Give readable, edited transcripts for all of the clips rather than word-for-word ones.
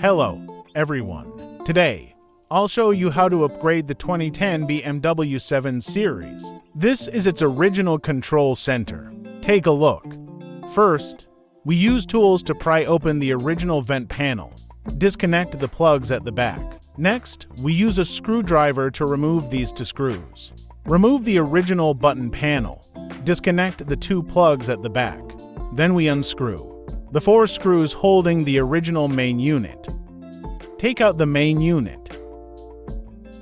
Hello, everyone. Today, I'll show you how to upgrade the 2010 BMW 7 Series. This is its original control center. Take a look. First, we use tools to pry open the original vent panel. Disconnect the plugs at the back. Next, we use a screwdriver to remove these two screws. Remove the original button panel. Disconnect the two plugs at the back. Then we unscrew the 4 screws holding the original main unit. Take out the main unit.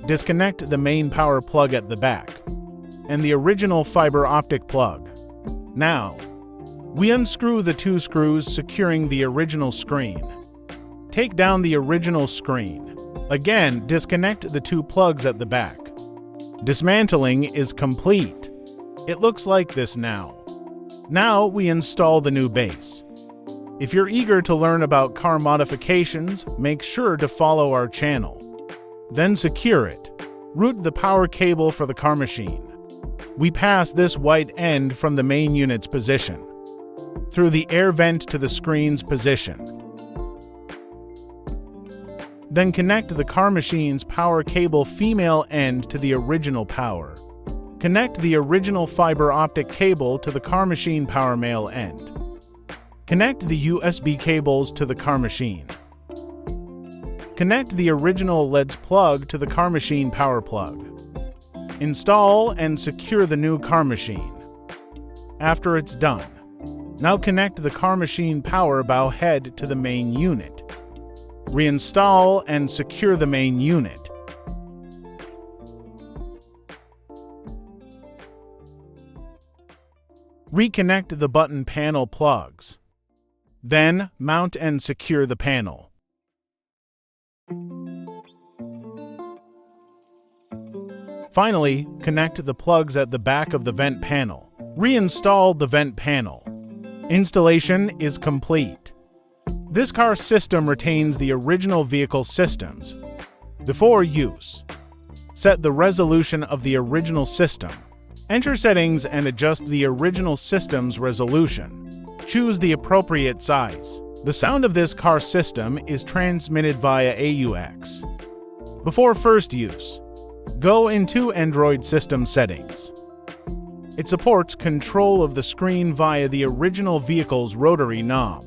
Disconnect the main power plug at the back and the original fiber optic plug. Now, we unscrew the 2 screws securing the original screen. Take down the original screen. Again, disconnect the 2 plugs at the back. Dismantling is complete. It looks like this now. Now we install the new base. If you're eager to learn about car modifications, make sure to follow our channel. Then secure it. Route the power cable for the car machine. We pass this white end from the main unit's position through the air vent to the screen's position. Then connect the car machine's power cable female end to the original power. Connect the original fiber optic cable to the car machine power male end. Connect the USB cables to the car machine. Connect the original LED's plug to the car machine power plug. Install and secure the new car machine. After it's done, now connect the car machine power bow head to the main unit. Reinstall and secure the main unit. Reconnect the button panel plugs. Then, mount and secure the panel. Finally, connect the plugs at the back of the vent panel. Reinstall the vent panel. Installation is complete. This car system retains the original vehicle systems. Before use, set the resolution of the original system. Enter settings and adjust the original system's resolution. Choose the appropriate size. The sound of this car system is transmitted via AUX. Before first use, go into Android system settings. It supports control of the screen via the original vehicle's rotary knob.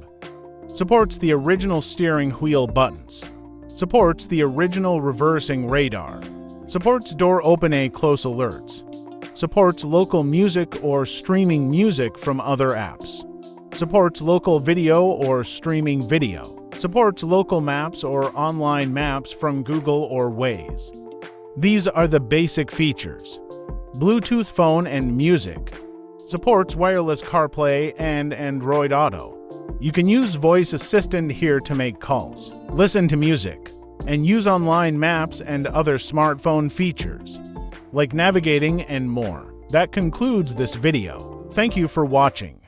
Supports the original steering wheel buttons. Supports the original reversing radar. Supports door open and close alerts. Supports local music or streaming music from other apps. Supports local video or streaming video. Supports local maps or online maps from Google or Waze. These are the basic features. Bluetooth phone and music. Supports wireless CarPlay and Android Auto. You can use voice assistant here to make calls, listen to music, and use online maps and other smartphone features, like navigating and more. That concludes this video. Thank you for watching.